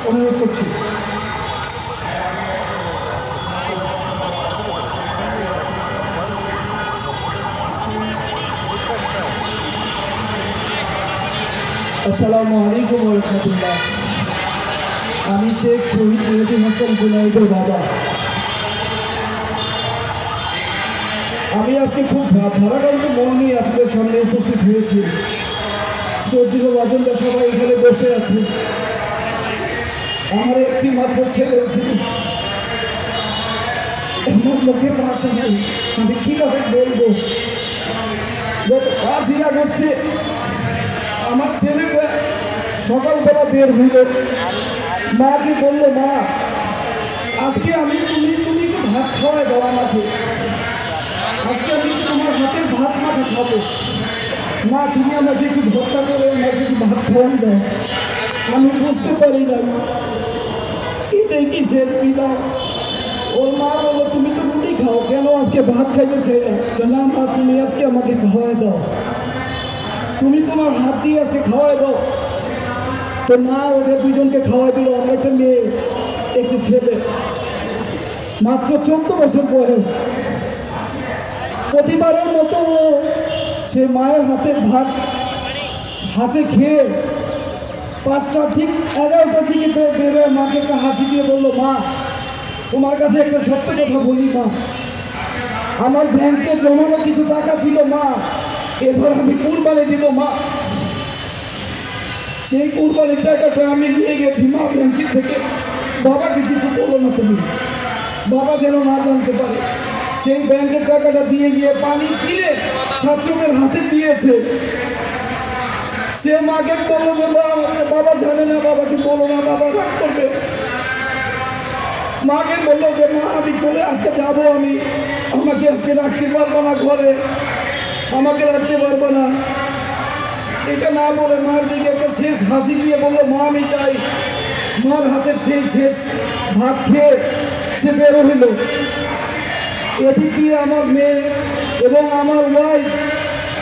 অনুরোধ করছি। আসসালামু আলাইকুম ওয়া রাহমাতুল্লাহ। আমি শেখ শহীদ মেহেদী হাসান জুনাইদের বাবা। আমি আজকে খুব ভারাক্রান্ত মন নিয়ে আপনাদের সামনে উপস্থিত হয়েছি। শ্রদ্ধেয় বাজনরা সবাই এখানে বসে আছে। আমার একটি মাত্র ছেলে ছিল, আমার মুখের ভাষা নেই, আমি কীভাবে বলবো। গত 5ই আগস্টে আমার ছেলেটা সকালবেলা বের হইল, মাকে বলল, মা আজকে তুমি একটু ভাত খাওয়াই দাও আমাকে, আজকে আমি তোমার হাতের ভাত মাখা খাবো, মা তুমি আমাকে একটু ভর্তা করে আমাকে একটু ভাত খাওয়াই দাও। আমি বুঝতে পারি না এটাই কি শেষ বিদায়। ওর মা বললো, তুমি তো রুটি খাও, কেন আজকে ভাত খাইতে চাই না? মা তুমি আজকে আমাকে খাওয়াই দাও, তুমি তোমার হাত দিয়ে আজকে খাওয়াই দাও। তো মা ওদের দুজনকে খাওয়াই দিল। আমার একটা মেয়ে, একটি ছেলে, মাত্র 14 বছর বয়স। প্রতিবারের মতো সে মায়ের হাতের ভাত হাতে খেয়ে 5টা ঠিক 11টার দিকে বেরোয় মাকে একটা হাসি দিয়ে বললো, মা তোমার কাছে একটা সত্য কথা বলি মা, আমার ব্যাংকে জমানো কিছু টাকা ছিল মা, এবার আমি কুরবানি দিব মা। সেই কুরবানির টাকাটা আমি নিয়ে গেছি মা ব্যাংকের থেকে। বাবাকে কিছু বলো না তুমি, বাবা যেন না জানতে পারে। সেই ব্যাংকের টাকাটা দিয়ে গিয়ে পানি কিনে ছাত্রদের হাতে দিয়েছে। সে মাকে বললো যে বাবা জানে না, বাবাকে বলো না, বাবা রাগ করবে। মাকে বললো যে মা আমি চলে আজকে যাবো, আমাকে আজকে রাখতে পারবো না, ঘরে আমাকে রাখতে পারবো না। এটা না বলে মার দিকে একটা শেষ হাসি দিয়ে বললো, মা আমি চাই। মার হাতের সেই শেষ ভাত খেয়ে সে বেরো হইল। এদিক দিয়ে আমার মেয়ে এবং আমার ওয়াইফ,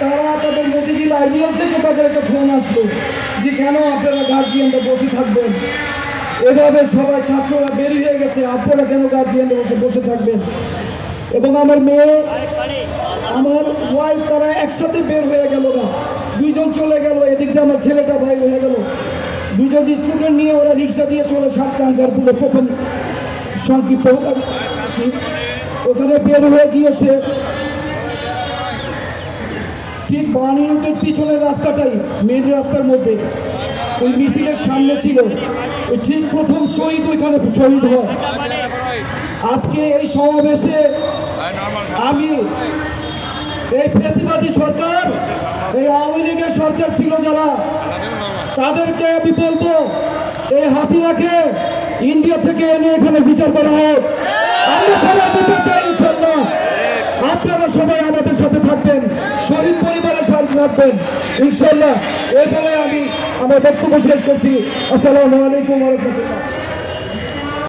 তারা তাদের মতিঝিল আইডিয়াল থেকে তাদের একটা ফোন আসলো যে কেন আপনারা গার্জিয়ানরা বসে থাকবেন, এভাবে সবাই ছাত্ররা বের হয়ে গেছে, আপনারা কেন গার্জিয়ানরা বসে থাকবেন। এবং আমার মেয়ে, আমার ওয়াইফ, তারা একসাথে বের হয়ে গেল না, দুইজন চলে গেল। এদিক দিয়ে আমার ছেলেটা বাইর হয়ে গেল। দুজন স্টুডেন্ট নিয়ে ওরা রিক্সা দিয়ে চলে সাতকানকারপুরে প্রথম সংক্ষিপ্ত ওখানে বের হয়ে গিয়েছে। ঠিক বাণীর পিছনের রাস্তাটাই মেন রাস্তার মধ্যে, ওই মিছিলের সামনে ছিল ওই ঠিক প্রথম শহীদ, ওইখানে শহীদ হয়। আজকে এই সমাবেশে আমি এই ফ্যাসিবাদী সরকার, এই আওয়ামী লীগের সরকার ছিল যারা, তাদেরকে আমি বলবো এই হাসিনাকে ইন্ডিয়া থেকে এনে এখানে বিচার করা হোক। আমরা সবাই বিচার চাই ইনশাল্লাহ। আপনারা সবাই আমাদের সাথে থাকবেন, শহীদ পরিবারের সাথে থাকবেন ইনশাল্লাহ। এই বলে আমি আমার বক্তব্য শেষ করছি। আসসালামু আলাইকুম ওয়া রাহমাতুল্লাহ।